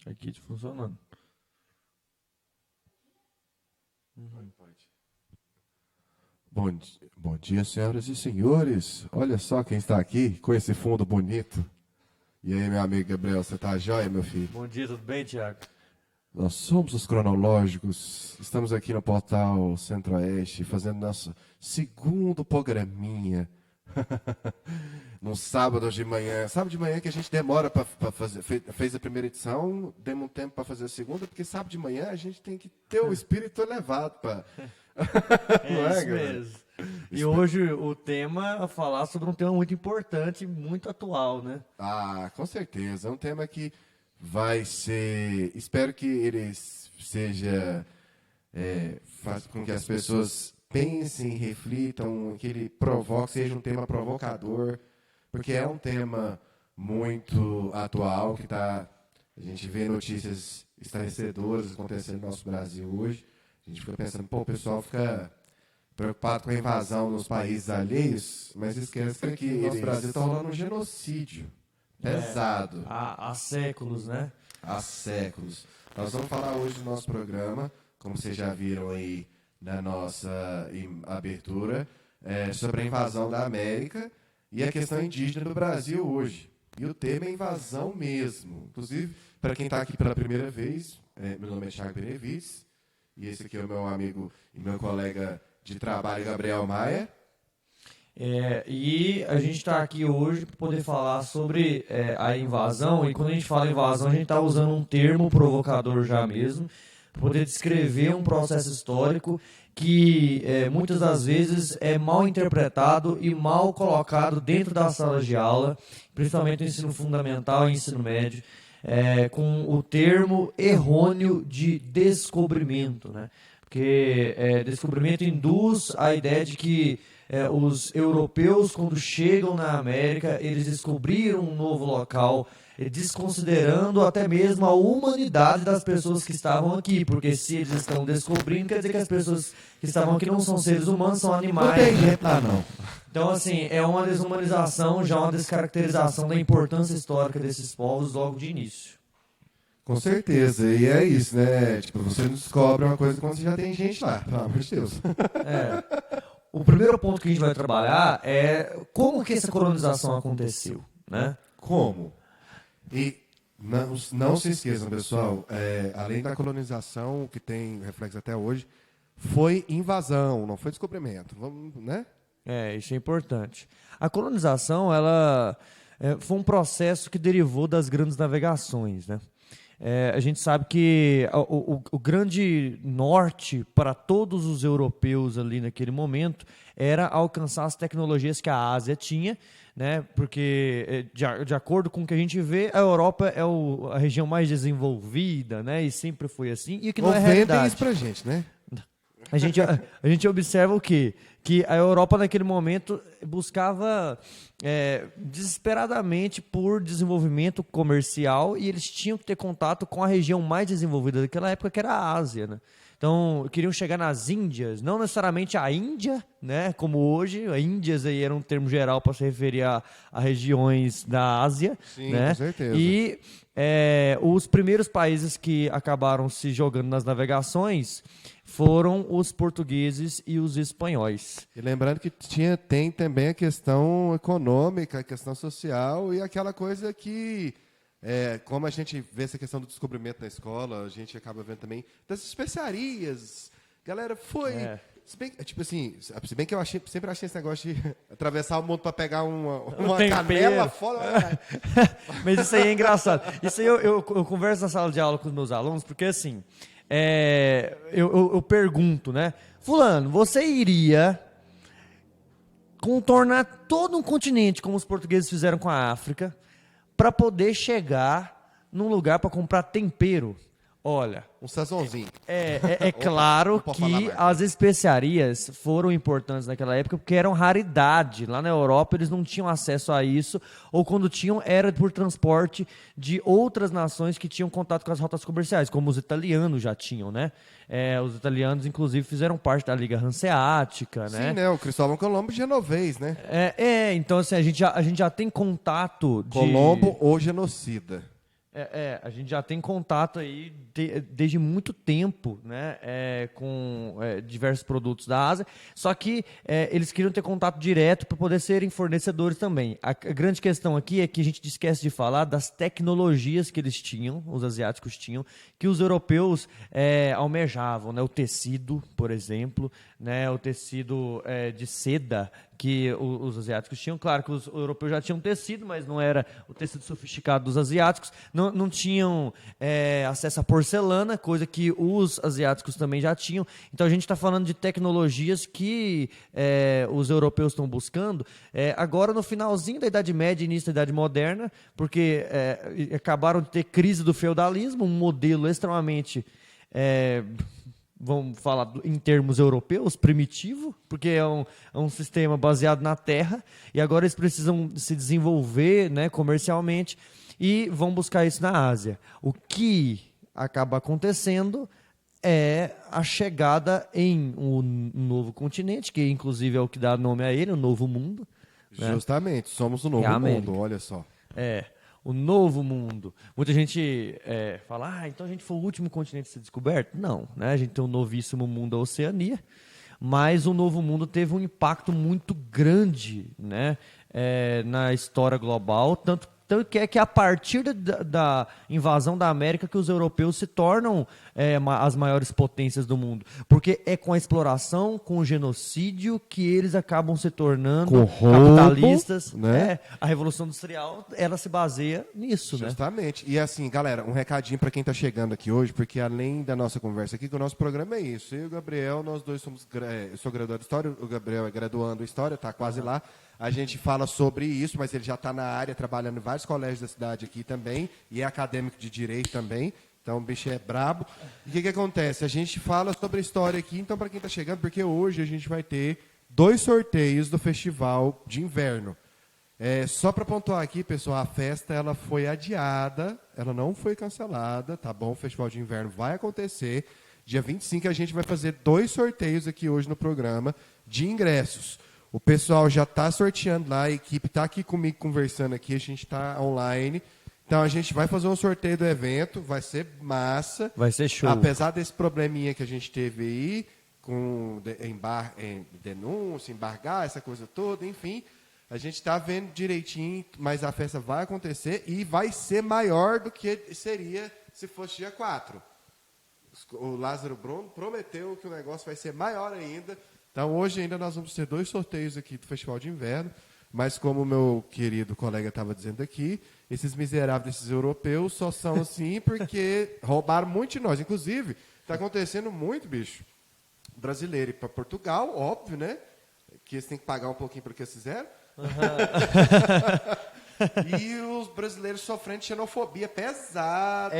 Aqui funcionando. Pode. Bom dia, senhoras e senhores. Olha só quem está aqui com esse fundo bonito. E aí, meu amigo Gabriel, você tá joia, meu filho? Bom dia, tudo bem, Thiago? Nós somos os cronológicos. Estamos aqui no portal Centro-Oeste fazendo nosso segundo programinha. Num sábado de manhã. Sábado de manhã que a gente demora para fazer. Fez a primeira edição, demos um tempo para fazer a segunda, porque sábado de manhã a gente tem que ter o espírito elevado para. Não é, isso galera? mesmo. E hoje o tema é falar sobre um tema muito importante, muito atual, né? Ah, com certeza. É um tema que vai ser. Espero que ele seja. Faça com que as pessoas pensem, reflitam, que ele provoque, seja um tema provocador, porque é um tema muito atual, que tá, a gente vê notícias estarrecedoras acontecendo no nosso Brasil hoje. A gente fica pensando, pô, o pessoal fica preocupado com a invasão nos países alheios, mas esquece que no nosso Brasil está rolando um genocídio pesado. Há séculos, né? Há séculos. Nós vamos falar hoje no nosso programa, como vocês já viram aí na nossa abertura, sobre a invasão da América e a questão indígena do Brasil hoje. E o tema é invasão mesmo. Inclusive, para quem está aqui pela primeira vez, meu nome é Thiago Benevides, e esse aqui é o meu amigo e meu colega de trabalho, Gabriel Maia. E a gente está aqui hoje para poder falar sobre a invasão, e quando a gente fala invasão, a gente está usando um termo provocador já mesmo, para poder descrever um processo histórico que muitas das vezes é mal interpretado e mal colocado dentro das salas de aula, principalmente no ensino fundamental e ensino médio, com o termo errôneo de descobrimento, né? Porque descobrimento induz a ideia de que os europeus, quando chegam na América, eles descobriram um novo local, desconsiderando até mesmo a humanidade das pessoas que estavam aqui, porque se eles estão descobrindo, quer dizer que as pessoas que estavam aqui não são seres humanos, são animais. Não tem gente lá, não. Então, assim, é uma desumanização, já uma descaracterização da importância histórica desses povos logo de início. Com certeza, e é isso, né? Tipo, você não descobre uma coisa quando você já tem gente lá, pelo amor de Deus. O primeiro ponto que a gente vai trabalhar é como que essa colonização aconteceu, né? Como? E não se esqueçam, pessoal, além da colonização, o que tem reflexo até hoje, foi invasão, não foi descobrimento. Vamos, né? Isso é importante. A colonização, ela foi um processo que derivou das grandes navegações, né? A gente sabe que o grande norte para todos os europeus ali naquele momento era alcançar as tecnologias que a Ásia tinha, né? Porque, de acordo com o que a gente vê, a Europa é a região mais desenvolvida, né? E sempre foi assim, e que não é realidade. Isso pra gente, né? A gente observa o quê? Que a Europa, naquele momento, buscava desesperadamente por desenvolvimento comercial, e eles tinham que ter contato com a região mais desenvolvida daquela época, que era a Ásia, né? Então, queriam chegar nas Índias, não necessariamente a Índia, né, como hoje. A Índias aí era um termo geral para se referir a regiões da Ásia. Sim, né? com certeza. E os primeiros países que acabaram se jogando nas navegações foram os portugueses e os espanhóis. E lembrando que tem também a questão econômica, a questão social e aquela coisa que, como a gente vê essa questão do descobrimento na escola, a gente acaba vendo também das especiarias. Galera, foi... Se bem, tipo assim, se bem que eu sempre achei esse negócio de atravessar o mundo para pegar uma canela fora. Mas isso aí é engraçado. Isso aí eu converso na sala de aula com os meus alunos, porque assim, eu pergunto, né? Fulano, você iria contornar todo um continente, como os portugueses fizeram com a África, para poder chegar num lugar para comprar tempero? Olha, um sazonzinho. Claro Opa, que as especiarias foram importantes naquela época porque eram raridade. Lá na Europa eles não tinham acesso a isso, ou quando tinham era por transporte de outras nações que tinham contato com as rotas comerciais, como os italianos já tinham, né? Os italianos, inclusive, fizeram parte da Liga Hanseática, né? Sim, né? O Cristóvão Colombo genovês, né? Então assim, a gente já tem contato de... Colombo ou genocida. A gente já tem contato aí desde muito tempo, né, com diversos produtos da Ásia, só que eles queriam ter contato direto para poder serem fornecedores também. A grande questão aqui é que a gente esquece de falar das tecnologias que eles tinham, os asiáticos tinham, que os europeus almejavam, né, o tecido, por exemplo, né, o tecido de seda que os asiáticos tinham. Claro que os europeus já tinham tecido, mas não era o tecido sofisticado dos asiáticos. Não tinham acesso à porcelana, coisa que os asiáticos também já tinham. Então a gente está falando de tecnologias que os europeus estão buscando agora no finalzinho da Idade Média e início da Idade Moderna, porque acabaram de ter crise do feudalismo, um modelo extremamente... vamos falar em termos europeus, primitivo, porque é um sistema baseado na terra, e agora eles precisam se desenvolver, né, comercialmente, e vão buscar isso na Ásia. O que acaba acontecendo é a chegada em um novo continente, que inclusive é o que dá nome a ele, o Novo Mundo. Né? Justamente, somos o novo mundo, olha só. O novo mundo. Muita gente fala, então a gente foi o último continente a ser descoberto? Não, né? A gente tem um novíssimo mundo, a Oceania, mas o novo mundo teve um impacto muito grande, né, na história global, tanto que é que a partir da invasão da América que os europeus se tornam as maiores potências do mundo. Porque é com a exploração, com o genocídio, que eles acabam se tornando capitalistas. Né? A Revolução Industrial, ela se baseia nisso. Justamente. Né? E assim, galera, um recadinho para quem está chegando aqui hoje, porque além da nossa conversa aqui, que o nosso programa é isso. Eu e o Gabriel, nós dois somos... Eu sou graduado em História, o Gabriel é graduando em História, está quase lá. A gente fala sobre isso, mas ele já está na área, trabalhando em vários colégios da cidade aqui também, e é acadêmico de Direito também, então o bicho é brabo. E o que acontece? A gente fala sobre a história aqui, então para quem está chegando, porque hoje a gente vai ter 2 sorteios do Festival de Inverno. Só para pontuar aqui, pessoal, a festa ela foi adiada, ela não foi cancelada, tá bom? O Festival de Inverno vai acontecer. Dia 25 a gente vai fazer 2 sorteios aqui hoje no programa de ingressos. O pessoal já está sorteando lá, a equipe está aqui comigo conversando aqui, a gente está online. Então a gente vai fazer um sorteio do evento, vai ser massa. Vai ser show. Apesar desse probleminha que a gente teve aí, com denúncia, embargar, essa coisa toda, enfim. A gente está vendo direitinho, mas a festa vai acontecer e vai ser maior do que seria se fosse dia 4. O Lázaro Bruno prometeu que o negócio vai ser maior ainda. Então, hoje ainda nós vamos ter 2 sorteios aqui do Festival de Inverno, mas como o meu querido colega estava dizendo aqui, esses miseráveis, esses europeus, só são assim porque roubaram muito de nós. Inclusive, está acontecendo muito, bicho, brasileiro ir para Portugal, óbvio, né? Que eles têm que pagar um pouquinho para o que eles fizeram. E os brasileiros sofrendo de xenofobia pesada.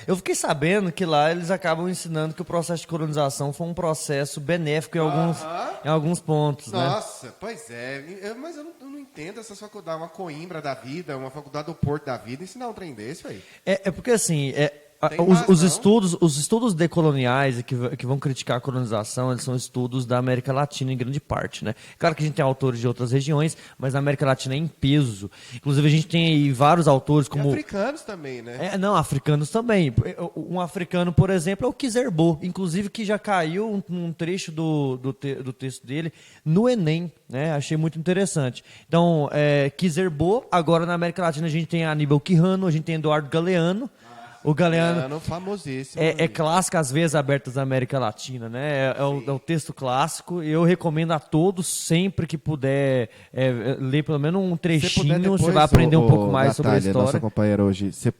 Eu fiquei sabendo que lá eles acabam ensinando que o processo de colonização foi um processo benéfico em alguns pontos. Nossa, né? Pois é. Mas eu não entendo essas faculdades, uma Coimbra da vida, uma faculdade do Porto da vida, ensinar um trem desse aí. Porque assim... Os estudos decoloniais que vão criticar a colonização, eles são estudos da América Latina em grande parte, né? Claro que a gente tem autores de outras regiões, mas na América Latina é em peso. Inclusive a gente tem aí vários autores como... E africanos também, né? Africanos também. Um africano, por exemplo, é o Kizerbo, inclusive que já caiu um trecho do texto dele no Enem, né? Achei muito interessante. Então, Kizerbo, agora na América Latina a gente tem Aníbal Quijano, a gente tem Eduardo Galeano. O Galeano famosíssimo. É clássico às vezes abertas da América Latina, né? É o texto clássico. Eu recomendo a todos, sempre que puder, ler pelo menos um trechinho, depois, você vai aprender um pouco mais sobre a história. Nossa companheira hoje, você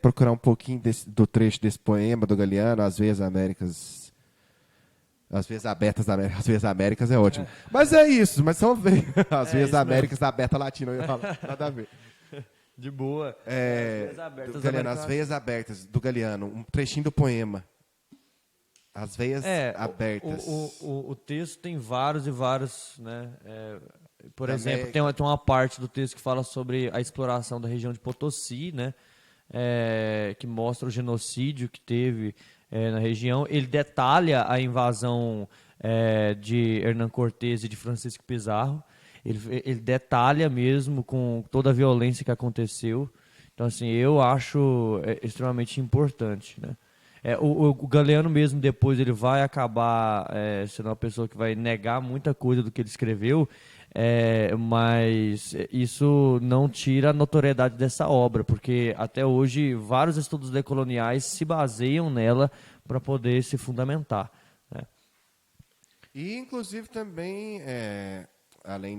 procurar um pouquinho do trecho desse poema do Galeano, Às Vezes Américas... Às vezes abertas da América, às vezes Américas é ótimo. Mas é isso, mas são às vezes Américas da Beta Latina, eu ia falar, nada a ver. De boa. As Veias Abertas, do Galeano, um trechinho do poema. As Veias Abertas. O texto tem vários e vários, né? Por exemplo, tem uma parte do texto que fala sobre a exploração da região de Potosí, né? Que mostra o genocídio que teve na região. Ele detalha a invasão de Hernán Cortés e de Francisco Pizarro. Ele detalha mesmo com toda a violência que aconteceu. Então, assim, eu acho extremamente importante, né? O Galeano mesmo, depois, ele vai acabar sendo uma pessoa que vai negar muita coisa do que ele escreveu, mas isso não tira a notoriedade dessa obra, porque até hoje vários estudos decoloniais se baseiam nela para poder se fundamentar, né? E, inclusive, também, além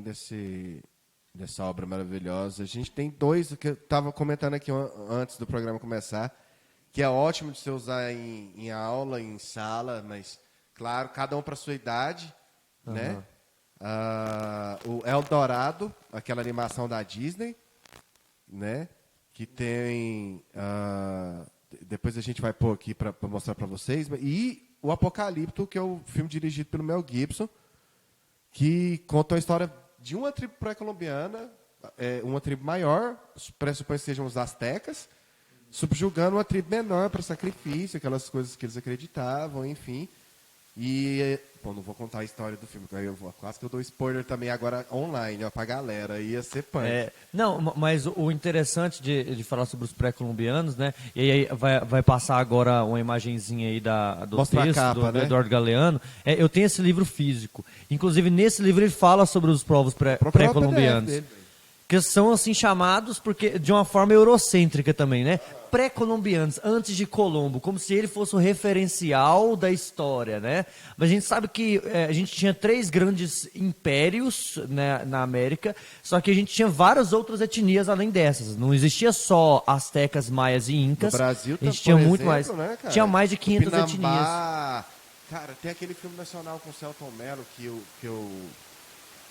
dessa obra maravilhosa, a gente tem dois, que eu estava comentando aqui antes do programa começar, que é ótimo de você usar em aula, em sala, mas, claro, cada um para sua idade, né? O Eldorado, aquela animação da Disney, né? Que tem... depois a gente vai pôr aqui para mostrar para vocês. E o Apocalipto, que é o filme dirigido pelo Mel Gibson, que conta a história de uma tribo pré-colombiana, uma tribo maior, pressupõe que sejam os astecas, subjugando uma tribo menor para sacrifício, aquelas coisas que eles acreditavam, enfim. E, bom, não vou contar a história do filme, quase que eu dou spoiler também agora online, ó, pra galera, ia ser punk. Não, mas o interessante de falar sobre os pré-colombianos, né? E aí vai passar agora uma imagenzinha aí do Mostra texto a capa, do né? Eduardo Galeano. Eu tenho esse livro físico. Inclusive, nesse livro ele fala sobre os povos Próprio pré-colombianos. PDF dele. Que são assim chamados porque de uma forma eurocêntrica também, né? Pré-colombianos, antes de Colombo, como se ele fosse o referencial da história, né? Mas a gente sabe que a gente tinha 3 grandes impérios, né, na América, só que a gente tinha várias outras etnias além dessas. Não existia só astecas, maias e incas. No Brasil, a gente tinha por muito exemplo, mais. né, cara? Tinha mais de 500 Tupinambá, etnias. Cara, tem aquele filme nacional com o Selton Mello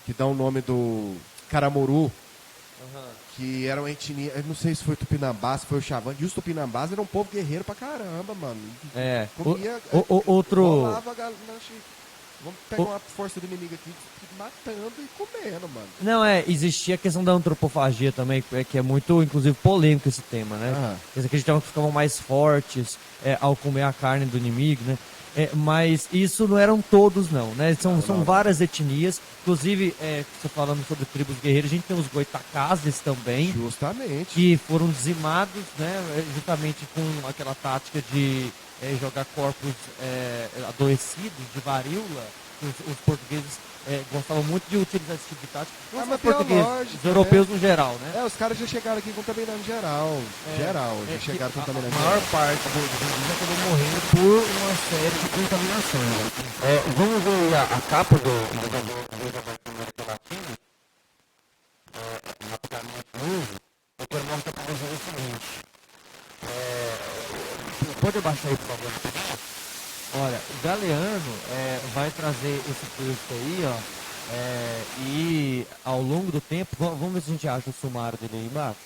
que dá o nome do Caramuru. Que era uma etnia, eu não sei se foi Tupinambá, se foi o Xavante. E os Tupinambás eram um povo guerreiro pra caramba, mano. Comia, Outro. Vamos pegar uma força do inimigo aqui, matando e comendo, mano. Não, existia a questão da antropofagia também, que é muito, inclusive, polêmico esse tema, né? Eles acreditavam que ficavam mais fortes ao comer a carne do inimigo, né? Mas isso não eram todos, não, né? São várias etnias. Inclusive, você falando sobre tribos guerreiras, a gente tem os goitacazes também. Justamente. Que foram dizimados, né? Justamente com aquela tática de jogar corpos adoecidos de varíola. Os portugueses gostavam muito de utilizar esse tipo de tática. Não só os portugueses, os europeus no geral, né? Os caras já chegaram aqui contaminando geral. Já chegaram contaminando a maior parte dos indígenas acabou morrendo por uma série de contaminações. Vamos ver a capa do América Latina, rapidamente hoje. Eu quero mostrar para vocês o seguinte. Pode abaixar aí, por favor? Olha, o Galeano vai trazer esse texto aí, ó, e ao longo do tempo, vamos ver se a gente acha o sumário dele aí embaixo.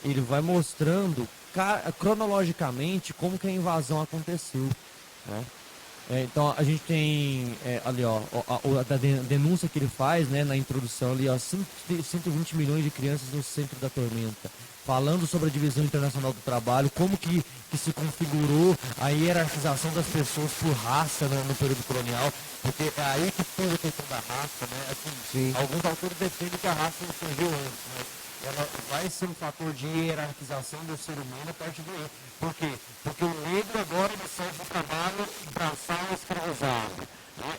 Ele vai mostrando cronologicamente como que a invasão aconteceu, né? Então a gente tem ali, ó, a denúncia que ele faz, né, na introdução ali, ó, 120 milhões de crianças no centro da tormenta, falando sobre a divisão internacional do trabalho, como que se configurou a hierarquização das pessoas por raça, né, no período colonial, porque é aí que tem a questão da raça, né? Assim, alguns autores defendem que a raça surgiu antes, mas ela vai ser um fator de hierarquização do ser humano a partir daí. Por quê? Porque o negro agora ele sai do trabalho braçal escravizado. Não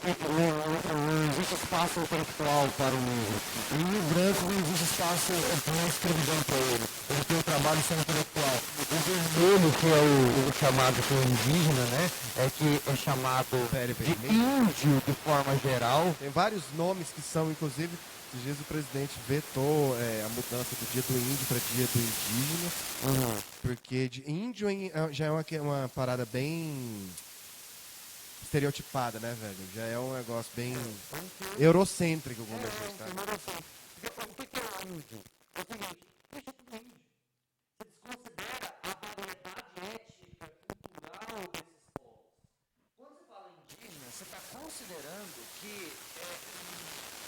existe espaço intelectual para o negro. E o branco não existe espaço para escravidão para ele. Ele tem o trabalho só intelectual. O vermelho, que é o chamado que é o indígena, né? Que é chamado de índio de forma geral. Tem vários nomes que são, inclusive, esses dias o presidente vetou a mudança do dia do índio para dia do indígena. Porque de índio já é uma parada bem estereotipada, né, velho? Já é um negócio bem eurocêntrico, como a gente tá. O que é índio? É o seguinte, deixa tudo índio. Você desconsidera a variedade étnica, cultural desses povos. Quando você fala indígena, você está considerando que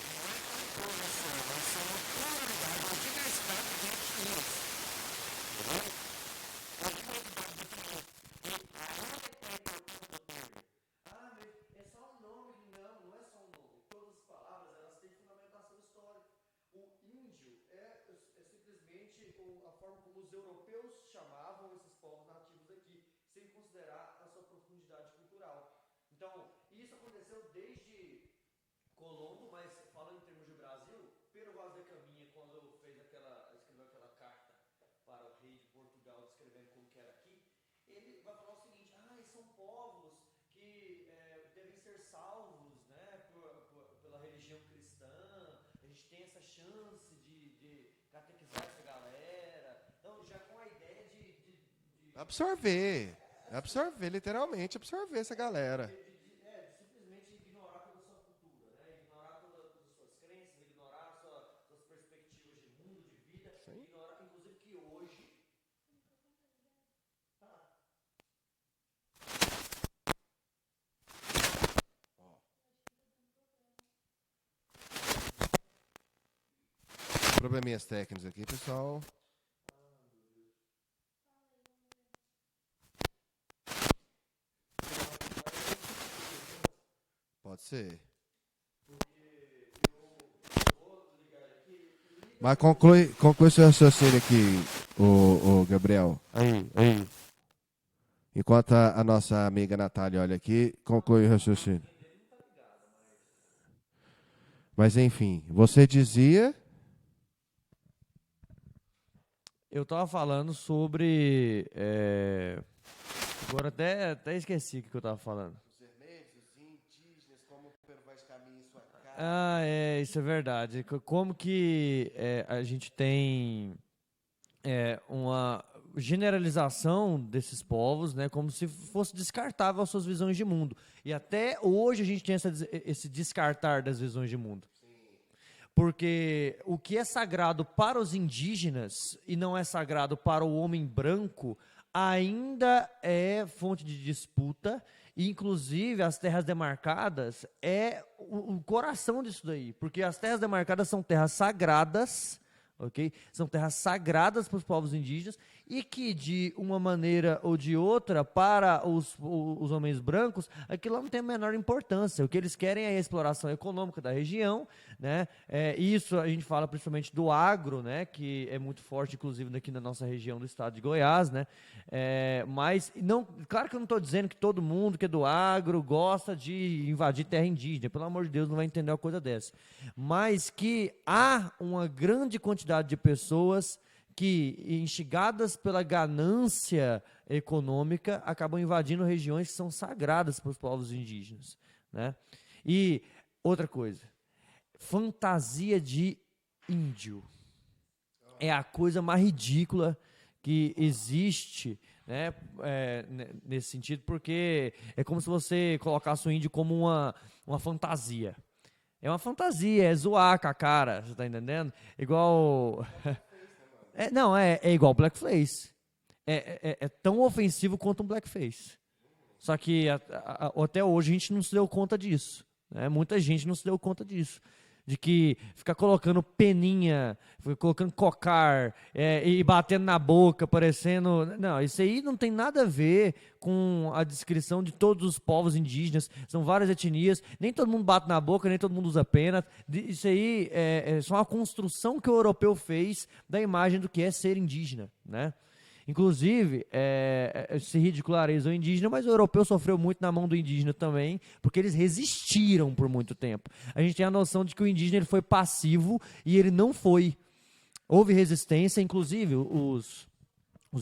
não é composição, mas é uma pluralidade, uma diversidade de etnias. Entendeu? Uma diversidade de etnias. E ainda que é importante do termo. Mas é só um nome? Não é só um nome. Todas as palavras, elas têm fundamentação histórica. O índio é simplesmente a forma como os europeus chamavam esses povos nativos aqui, sem considerar a sua profundidade cultural. Então, isso aconteceu desde Colombo, mas falando em termos de Brasil, Pedro Vaz de Caminha, quando escreveu aquela carta para o rei de Portugal, descrevendo como que era aqui, ele vai falar o seguinte: são povos que devem ser salvos, né, pela religião cristã, a gente tem essa chance de catequizar essa galera. Então, já com a ideia de absorver, literalmente absorver essa galera. de simplesmente ignorar toda a sua cultura, né? Ignorar todas as suas crenças, ignorar suas perspectivas de mundo, de vida, ignorar, inclusive, que hoje. Probleminhas técnicos aqui, pessoal. Pode ser. Mas conclui seu raciocínio aqui, o Gabriel. Aí. Enquanto a nossa amiga Natália olha aqui, conclui o raciocínio. Mas enfim, você dizia... Eu estava falando sobre... Agora até esqueci o que eu estava falando. Os vermelhos, os indígenas, como pelo mais caminho em sua casa. Isso é verdade. Como que a gente tem uma generalização desses povos, né, como se fosse descartável as suas visões de mundo. E até hoje a gente tem esse descartar das visões de mundo. Porque o que é sagrado para os indígenas e não é sagrado para o homem branco ainda é fonte de disputa, e inclusive as terras demarcadas é o coração disso daí, porque as terras demarcadas são terras sagradas, ok? São terras sagradas para os povos indígenas e que, de uma maneira ou de outra, para os homens brancos, aquilo não tem a menor importância. O que eles querem é a exploração econômica da região, né? Isso a gente fala principalmente do agro, né? Que é muito forte, inclusive, aqui na nossa região do estado de Goiás, né? Mas, não, claro que eu não estou dizendo que todo mundo que é do agro gosta de invadir terra indígena, pelo amor de Deus, não vai entender uma coisa dessa. Mas que há uma grande quantidade de pessoas que, instigadas pela ganância econômica, acabam invadindo regiões que são sagradas para os povos indígenas, né? E outra coisa, fantasia de índio é a coisa mais ridícula que existe, né? Nesse sentido, porque é como se você colocasse o índio como uma fantasia. É uma fantasia, é zoar com a cara, você tá entendendo? Igual... É igual blackface. É tão ofensivo quanto um blackface. Só que até hoje a gente não se deu conta disso, né? Muita gente não se deu conta disso. De que ficar colocando peninha, colocando cocar e batendo na boca, parecendo... Não, isso aí não tem nada a ver com a descrição de todos os povos indígenas. São várias etnias, nem todo mundo bate na boca, nem todo mundo usa pena. Isso aí é só uma construção que o europeu fez da imagem do que é ser indígena, né? Inclusive, se ridiculariza o indígena, mas o europeu sofreu muito na mão do indígena também, porque eles resistiram por muito tempo. A gente tem a noção de que o indígena ele foi passivo e ele não foi. Houve resistência, inclusive os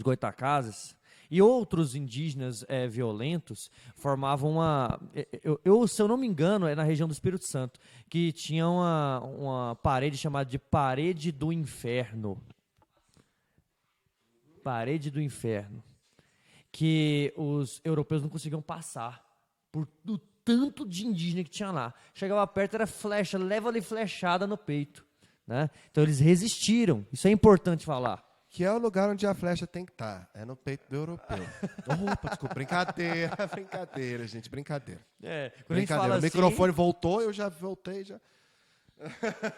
goitacazes e outros indígenas violentos formavam uma... se eu não me engano, é na região do Espírito Santo, que tinha uma parede chamada de Parede do Inferno. Parede do Inferno, que os europeus não conseguiam passar por o tanto de indígena que tinha lá. Chegava perto, era flecha, leva-lhe flechada no peito, né? Então eles resistiram, isso é importante falar. Que é o lugar onde a flecha tem que estar, é no peito do europeu. Opa, desculpa, brincadeira, gente, brincadeira. Quando a gente fala o microfone voltou, eu já voltei, já...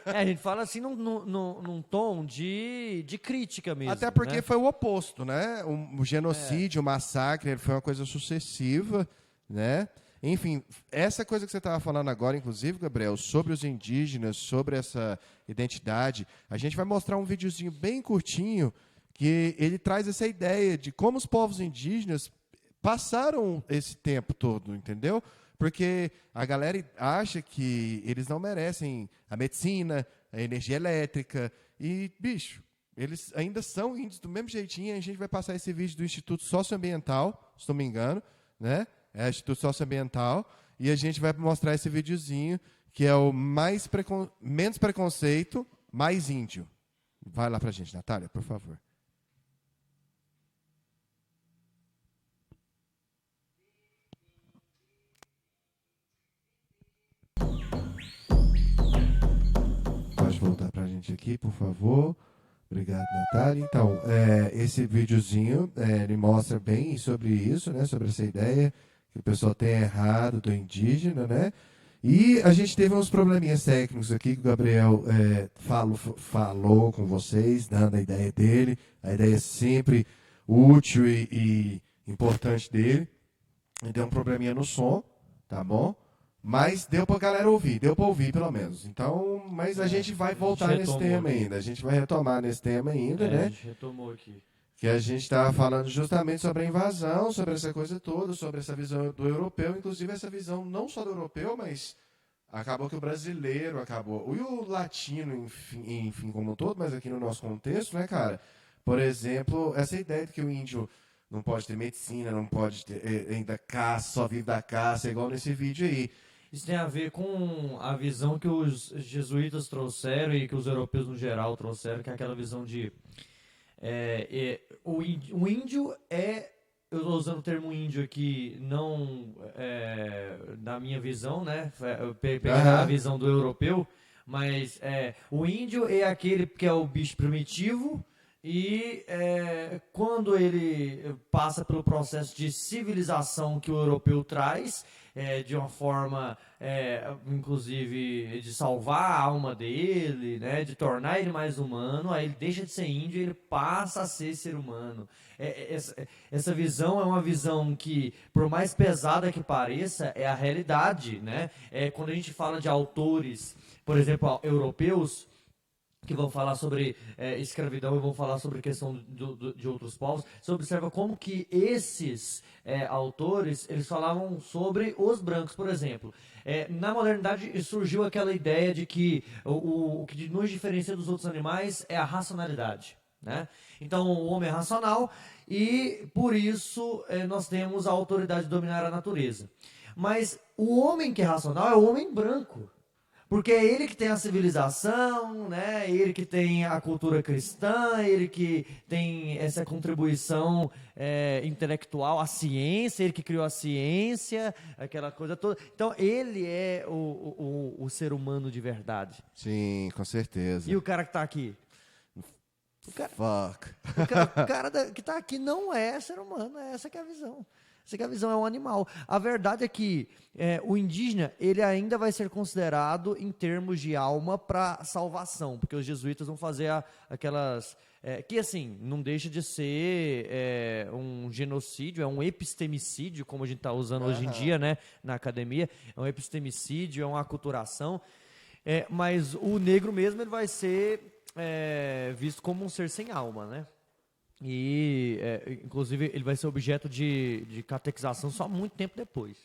A gente fala assim num tom de crítica mesmo. Até porque, né? foi o oposto, né? O genocídio, o massacre, foi uma coisa sucessiva, né? Enfim, essa coisa que você estava falando agora, inclusive, Gabriel, sobre os indígenas, sobre essa identidade, a gente vai mostrar um videozinho bem curtinho que ele traz essa ideia de como os povos indígenas passaram esse tempo todo, entendeu? Porque a galera acha que eles não merecem a medicina, a energia elétrica, e, bicho, eles ainda são índios do mesmo jeitinho. A gente vai passar esse vídeo do Instituto Socioambiental, se não me engano, né? É o Instituto Socioambiental, e a gente vai mostrar esse videozinho, que é o menos preconceito, mais índio. Vai lá pra gente, Natália, por favor. Pode voltar pra gente aqui, por favor. Obrigado, Natália. Então, esse videozinho, ele mostra bem sobre isso, né? Sobre essa ideia que o pessoal tem errado do indígena, né? E a gente teve uns probleminhas técnicos aqui que o Gabriel falou com vocês, dando a ideia dele. A ideia é sempre útil e importante dele. E deu um probleminha no som, tá bom? Mas deu pra galera ouvir, deu pra ouvir pelo menos. Então, mas a gente vai voltar nesse tema ainda. A gente vai retomar nesse tema ainda, né? A gente retomou aqui. Que a gente estava falando justamente sobre a invasão, sobre essa coisa toda, sobre essa visão do europeu, inclusive essa visão não só do europeu, mas acabou que o brasileiro acabou, e o latino, enfim, como um todo, mas aqui no nosso contexto, né, cara? Por exemplo, essa ideia de que o índio não pode ter medicina, não pode ter ainda caça, só vive da caça, igual nesse vídeo aí. Isso tem a ver com a visão que os jesuítas trouxeram e que os europeus no geral trouxeram, que é aquela visão de o índio eu estou usando o termo índio aqui não da minha visão, né? Pegar a visão do europeu, mas o índio é aquele que é o bicho primitivo e quando ele passa pelo processo de civilização que o europeu traz, de uma forma, inclusive, de salvar a alma dele, né, de tornar ele mais humano, aí ele deixa de ser índio e ele passa a ser ser humano. Essa visão é uma visão que, por mais pesada que pareça, é a realidade, né? Quando a gente fala de autores, por exemplo, europeus, que vão falar sobre escravidão e vão falar sobre a questão de outros povos, você observa como que esses autores, eles falavam sobre os brancos, por exemplo. Na modernidade surgiu aquela ideia de que o que nos diferencia dos outros animais é a racionalidade, né? Então o homem é racional e por isso nós temos a autoridade de dominar a natureza. Mas o homem que é racional é o homem branco. Porque é ele que tem a civilização, né? Ele que tem a cultura cristã, ele que tem essa contribuição intelectual, a ciência, ele que criou a ciência, aquela coisa toda. Então, ele é o ser humano de verdade. Sim, com certeza. E o cara que está aqui? O cara que está aqui não é ser humano, essa que é a visão. Essa que é a visão, é um animal. A verdade é que o indígena, ele ainda vai ser considerado em termos de alma para salvação, porque os jesuítas vão fazer aquelas... que assim, não deixa de ser um genocídio, é um epistemicídio, como a gente está usando hoje em dia, né, na academia. É um epistemicídio, é uma aculturação. Mas o negro mesmo, ele vai ser visto como um ser sem alma, né? E, inclusive, ele vai ser objeto de catequização só muito tempo depois.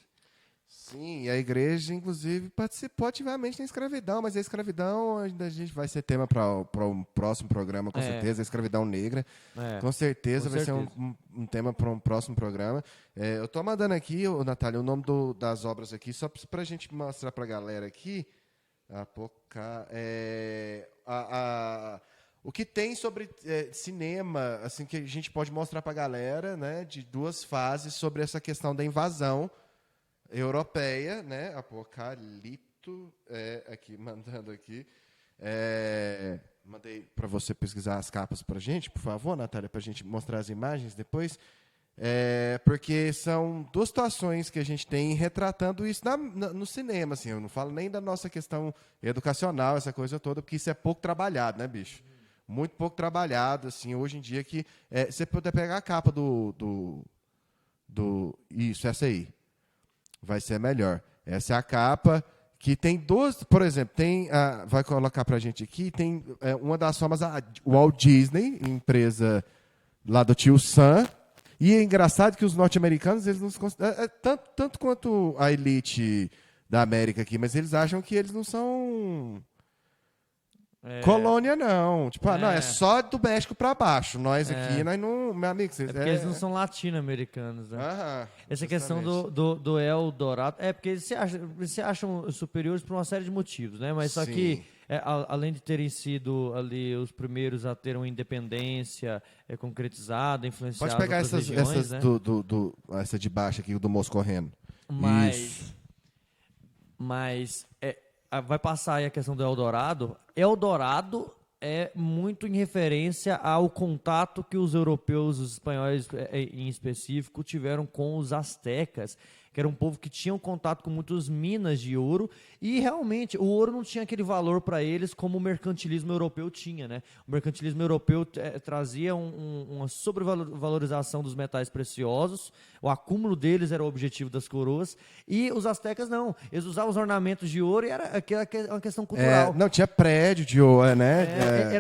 Sim, e a igreja, inclusive, participou ativamente na escravidão, mas a escravidão ainda a gente vai ser tema para um próximo programa, com certeza, a escravidão negra. Com certeza vai ser um tema para um próximo programa. Eu estou mandando aqui, Natália, o nome das obras aqui, só para a gente mostrar para a galera aqui. O que tem sobre cinema, assim, que a gente pode mostrar para a galera, né, de duas fases sobre essa questão da invasão europeia, né, Apocalipto, aqui, mandando aqui. Mandei para você pesquisar as capas para a gente, por favor, Natália, para a gente mostrar as imagens depois. Porque são duas situações que a gente tem retratando isso no cinema, assim. Eu não falo nem da nossa questão educacional, essa coisa toda, porque isso é pouco trabalhado, né, bicho? Muito pouco trabalhado, assim, hoje em dia, que você puder pegar a capa isso, essa aí. Vai ser melhor. Essa é a capa que tem duas, por exemplo, vai colocar pra gente aqui, tem uma das formas, o Walt Disney, empresa lá do tio Sam. E é engraçado que os norte-americanos, eles não se consideram, tanto quanto a elite da América aqui, mas eles acham que eles não são colônia, não. Tipo, não, é só do México pra baixo. Nós aqui, nós não... Meu amigo, vocês... porque eles não são latino-americanos, né? Essa justamente. questão do Eldorado... porque eles se acham superiores por uma série de motivos, né? Mas só que, além de terem sido ali os primeiros a ter uma independência concretizada, influenciada... Pode pegar outras essas regiões, né? essa de baixo aqui, do moço correndo. Mas vai passar aí a questão do Eldorado. Eldorado é muito em referência ao contato que os europeus, os espanhóis em específico, tiveram com os astecas, que era um povo que tinha um contato com muitas minas de ouro, e realmente o ouro não tinha aquele valor para eles como o mercantilismo europeu tinha, né? O mercantilismo europeu trazia uma sobrevalorização dos metais preciosos, o acúmulo deles era o objetivo das coroas, e os astecas não, eles usavam os ornamentos de ouro e era uma questão cultural. Não, tinha prédio de ouro, né?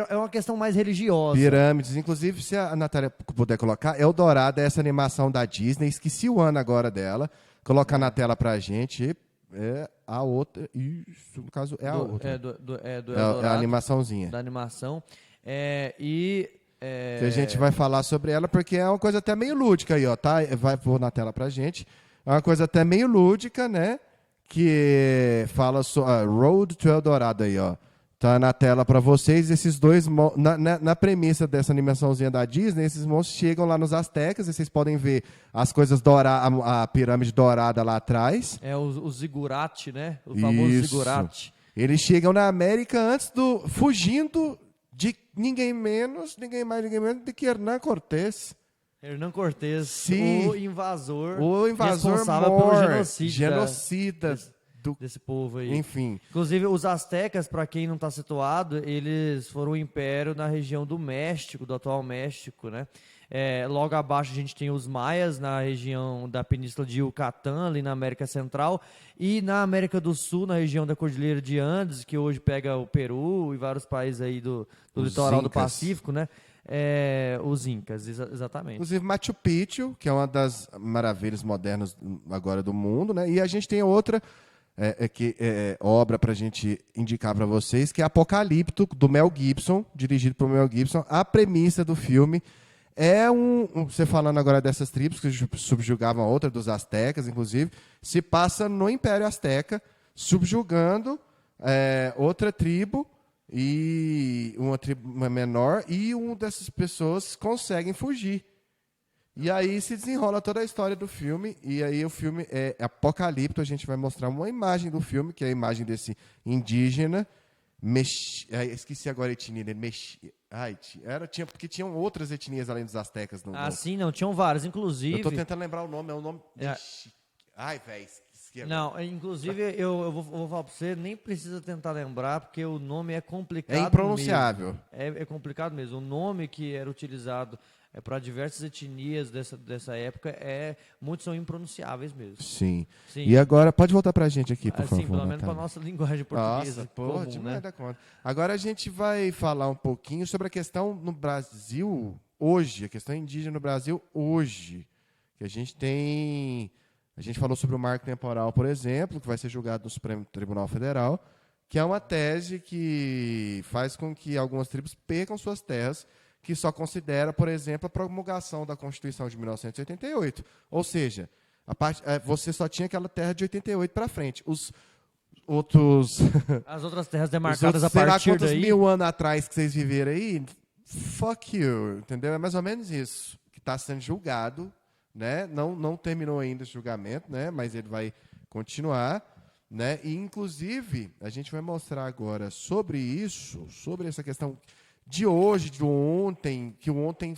É uma questão mais religiosa. Pirâmides, inclusive, se a Natália puder colocar, Eldorado é essa animação da Disney, esqueci o ano agora dela, colocar na tela pra gente, é a outra, isso, no caso, é a outra. Do É a animaçãozinha. Da animação. Que a gente vai falar sobre ela, porque é uma coisa até meio lúdica aí, ó, tá? Vai pôr na tela pra gente. É uma coisa até meio lúdica, né? Que fala sobre Road to Eldorado aí, ó. Tá na tela para vocês. Esses dois, na premissa dessa animaçãozinha da Disney, esses monstros chegam lá nos Astecas, e vocês podem ver as coisas douradas, a pirâmide dourada lá atrás. O zigurate, né? O famoso zigurate. Eles chegam na América fugindo de ninguém mais, ninguém menos do que Hernán Cortés. Hernán Cortés, Sim. o invasor responsável pelo genocida desse povo aí. Enfim. Inclusive, os astecas, para quem não está situado, eles foram um império na região do México, do atual México, né? Logo abaixo a gente tem os maias na região da Península de Yucatán, ali na América Central, e na América do Sul, na região da Cordilheira de Andes, que hoje pega o Peru e vários países aí do litoral do Pacífico, né? Os Incas, exatamente. Inclusive Machu Picchu, que é uma das maravilhas modernas agora do mundo, né? E a gente tem outra obra para a gente indicar para vocês, que é Apocalipto, do Mel Gibson, dirigido por Mel Gibson. A premissa do filme é você falando agora dessas tribos que subjugavam a outra, dos astecas, inclusive, se passa no Império Azteca, subjugando outra tribo, e uma tribo menor, e uma dessas pessoas conseguem fugir. E aí se desenrola toda a história do filme, e aí o filme é Apocalipto. A gente vai mostrar uma imagem do filme, que é a imagem desse indígena, esqueci agora a etnia dele, porque tinham outras etnias além dos astecas. Sim, não, tinham várias, inclusive... Eu estou tentando lembrar o nome, é o nome... Ai, velho, esqueci. Não, inclusive, eu vou falar para você, nem precisa tentar lembrar, porque o nome é complicado. É impronunciável. É complicado mesmo. O nome que era utilizado para diversas etnias dessa época, muitos são impronunciáveis mesmo. Sim. E agora, pode voltar para a gente aqui, por favor. Sim, pelo menos para a nossa linguagem portuguesa. Nossa, porra, demais da conta. Agora a gente vai falar um pouquinho sobre a questão no Brasil hoje, a questão indígena no Brasil hoje. Que a gente falou sobre o marco temporal, por exemplo, que vai ser julgado no Supremo Tribunal Federal, que é uma tese que faz com que algumas tribos percam suas terras, que só considera, por exemplo, a promulgação da Constituição de 1988. Ou seja, você só tinha aquela terra de 88 para frente. As outras terras demarcadas a partir daí... Sei lá quantos mil anos atrás que vocês viveram aí, fuck you, entendeu? É mais ou menos isso, que está sendo julgado, né? Não terminou ainda esse julgamento, né? Mas ele vai continuar, né? E, inclusive, a gente vai mostrar agora sobre isso, sobre essa questão de hoje, de ontem, que o ontem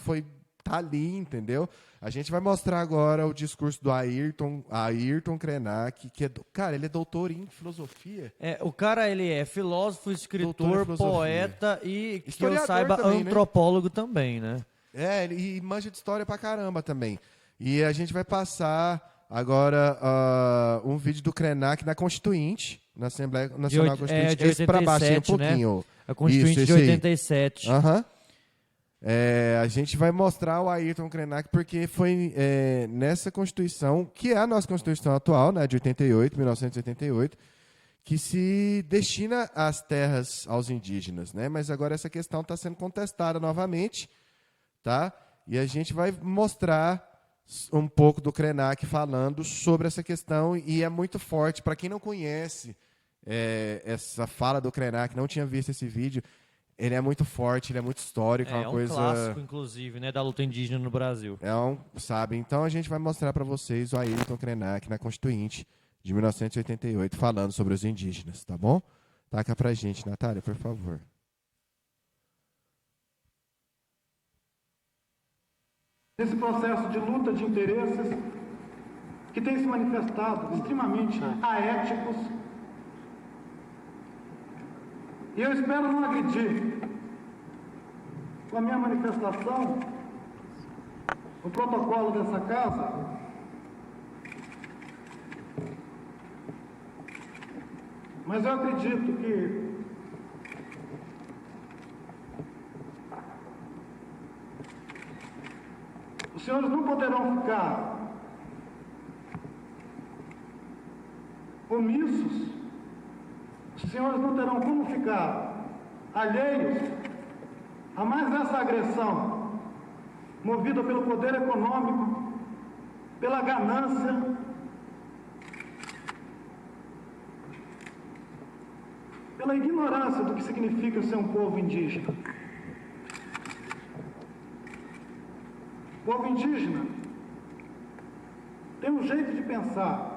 tá ali, entendeu? A gente vai mostrar agora o discurso do Ayrton Krenak, que cara, ele é doutor em filosofia. O cara, ele é filósofo, escritor, poeta e, que eu saiba, também, antropólogo, né? Também, né? E manja de história pra caramba também. E a gente vai passar agora um vídeo do Krenak na Constituinte, na Assembleia Nacional Constituinte. De 87, esse pra baixo, um pouquinho. Né? A Constituinte de 87. Aham. A gente vai mostrar o Ayrton Krenak porque foi nessa Constituição, que é a nossa Constituição atual, né, de 1988, que se destina as terras aos indígenas, né? Mas agora essa questão está sendo contestada novamente, tá? E a gente vai mostrar um pouco do Krenak falando sobre essa questão, e é muito forte. Para quem não conhece essa fala do Krenak, não tinha visto esse vídeo, ele é muito forte, ele é muito histórico, é uma coisa... clássico, inclusive, né, da luta indígena no Brasil. Sabe? Então a gente vai mostrar para vocês o Ayrton Krenak na Constituinte de 1988, falando sobre os indígenas, tá bom? Taca pra gente, Natália, por favor. Nesse processo de luta de interesses que tem se manifestado extremamente aéticos, e eu espero não agredir com a minha manifestação o protocolo dessa casa, mas eu acredito que os senhores não poderão ficar omissos, os senhores não terão como ficar alheios a mais essa agressão movida pelo poder econômico, pela ganância, pela ignorância do que significa ser um povo indígena. O povo indígena tem um jeito de pensar,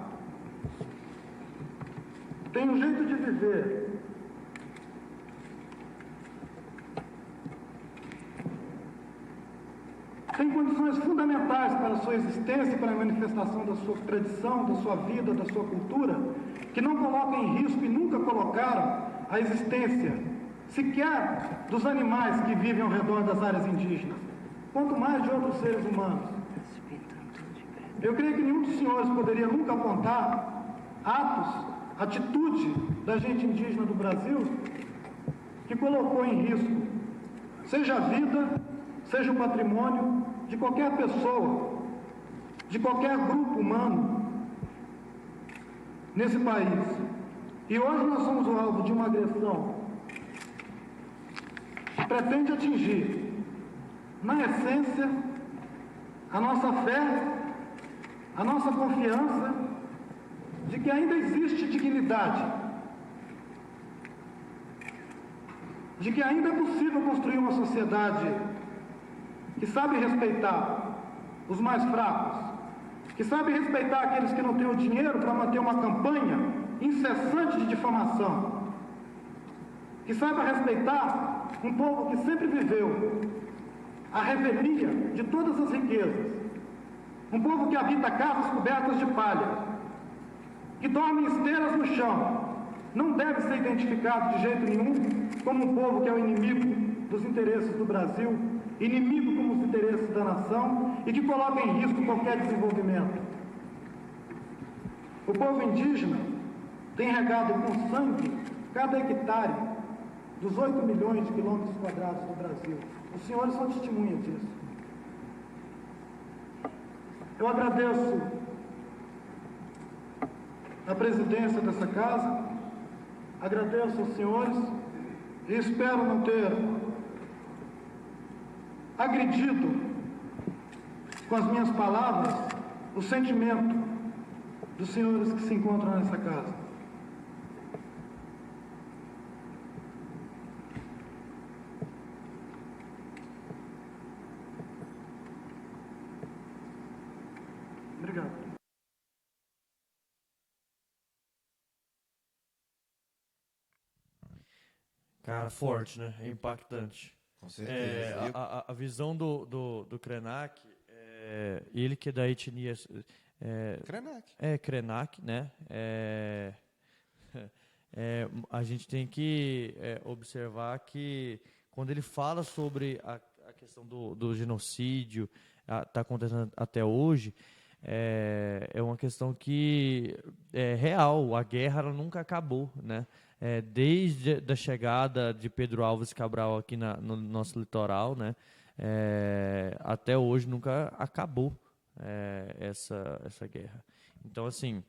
tem um jeito de viver, tem condições fundamentais para a sua existência, para a manifestação da sua tradição, da sua vida, da sua cultura, que não colocam em risco e nunca colocaram a existência sequer dos animais que vivem ao redor das áreas indígenas, quanto mais de outros seres humanos. Eu creio que nenhum dos senhores poderia nunca apontar atos, atitude da gente indígena do Brasil que colocou em risco, seja a vida, seja o patrimônio de qualquer pessoa, de qualquer grupo humano nesse país. E hoje nós somos o alvo de uma agressão que pretende atingir, na essência, a nossa fé, a nossa confiança de que ainda existe dignidade, de que ainda é possível construir uma sociedade que sabe respeitar os mais fracos, que sabe respeitar aqueles que não têm o dinheiro para manter uma campanha incessante de difamação, que saiba respeitar um povo que sempre viveu a revelia de todas as riquezas, um povo que habita casas cobertas de palha, que dorme em esteiras no chão, não deve ser identificado de jeito nenhum como um povo que é o inimigo dos interesses do Brasil, inimigo como os interesses da nação e que coloca em risco qualquer desenvolvimento. O povo indígena tem regado com sangue cada hectare dos 8 milhões de quilômetros quadrados do Brasil. Os senhores são testemunhas disso. Eu agradeço a presidência dessa casa, agradeço aos senhores e espero não ter agredido com as minhas palavras o sentimento dos senhores que se encontram nessa casa. Obrigado. Cara, forte, né? É impactante. Com certeza. A visão do Krenak, ele que é da etnia... Krenak. Krenak, né? A gente tem que observar que quando ele fala sobre a questão do genocídio, está acontecendo até hoje, é uma questão que é real. A guerra ela nunca acabou, né? Desde a chegada de Pedro Álvares Cabral aqui no nosso litoral, né? até hoje nunca acabou essa guerra. Então, assim,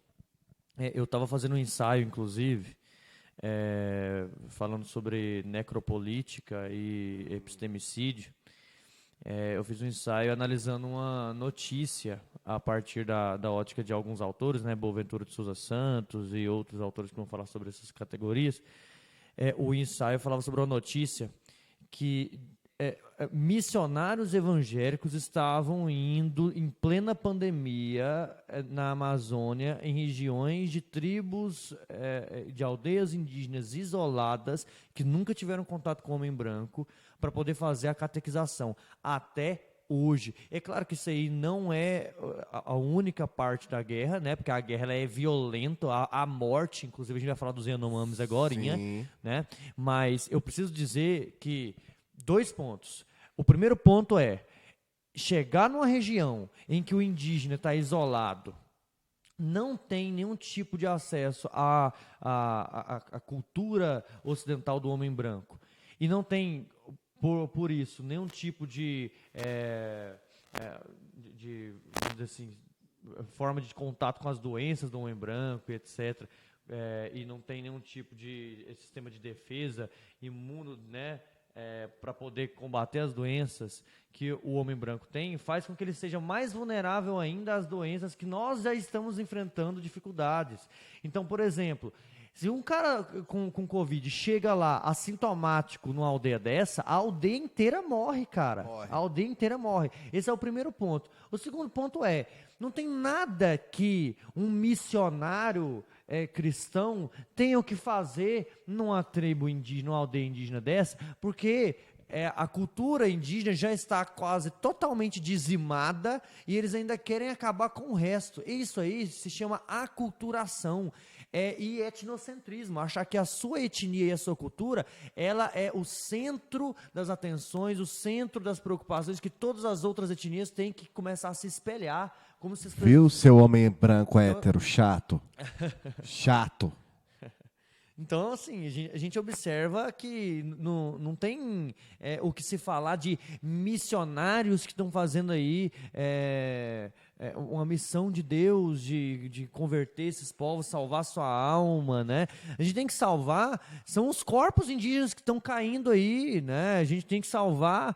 eu estava fazendo um ensaio, inclusive, falando sobre necropolítica e epistemicídio. Eu fiz um ensaio analisando uma notícia a partir da ótica de alguns autores, né, Boaventura de Souza Santos e outros autores que vão falar sobre essas categorias. O ensaio falava sobre uma notícia que missionários evangélicos estavam indo em plena pandemia na Amazônia, em regiões de tribos, de aldeias indígenas isoladas, que nunca tiveram contato com o homem branco, para poder fazer a catequização. Até hoje. É claro que isso aí não é a única parte da guerra, né? Porque a guerra ela é violenta, a morte, inclusive a gente vai falar dos Yanomamis agora, né? Mas eu preciso dizer que 2 pontos. O primeiro ponto é chegar numa região em que o indígena está isolado, não tem nenhum tipo de acesso à cultura ocidental do homem branco, e não tem, por isso, nenhum tipo de assim, forma de contato com as doenças do homem branco, etc., e não tem nenhum tipo de sistema de defesa imuno, né, para poder combater as doenças que o homem branco tem, faz com que ele seja mais vulnerável ainda às doenças que nós já estamos enfrentando dificuldades. Então, por exemplo, se um cara com Covid chega lá assintomático numa aldeia dessa, a aldeia inteira morre, cara. A aldeia inteira morre. Esse é o primeiro ponto. O segundo ponto não tem nada que um missionário cristão tenha o que fazer numa tribo indígena, numa aldeia indígena dessa, porque a cultura indígena já está quase totalmente dizimada e eles ainda querem acabar com o resto. Isso aí se chama aculturação e etnocentrismo. Achar que a sua etnia e a sua cultura, ela é o centro das atenções, o centro das preocupações, que todas as outras etnias têm que começar a se espelhar. Como se Viu, seu homem branco hétero chato? Chato. Então, assim, a gente observa que não tem o que se falar de missionários que estão fazendo aí uma missão de Deus, de converter esses povos, salvar sua alma, né? A gente tem que salvar, são os corpos indígenas que estão caindo aí, né? A gente tem que salvar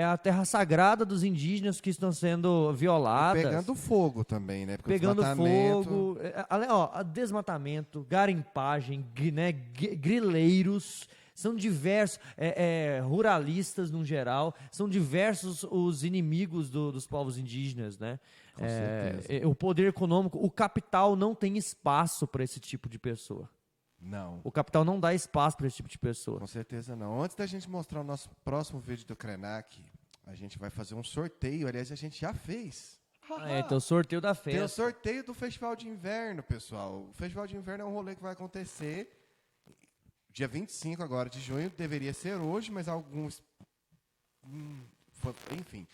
a terra sagrada dos indígenas que estão sendo violadas. E pegando fogo também, né? Porque pegando fogo, desmatamento, garimpagem, né? Grileiros, são diversos, ruralistas no geral, são diversos os inimigos dos povos indígenas, né? Com certeza. O poder econômico, o capital não tem espaço para esse tipo de pessoa. Não. O capital não dá espaço para esse tipo de pessoa. Com certeza não. Antes da gente mostrar o nosso próximo vídeo do Krenak, a gente vai fazer um sorteio. Aliás, a gente já fez. Tem o sorteio da festa. Tem o sorteio do Festival de Inverno, pessoal. O Festival de Inverno é um rolê que vai acontecer dia 25 agora de junho. Deveria ser hoje, mas alguns... enfim.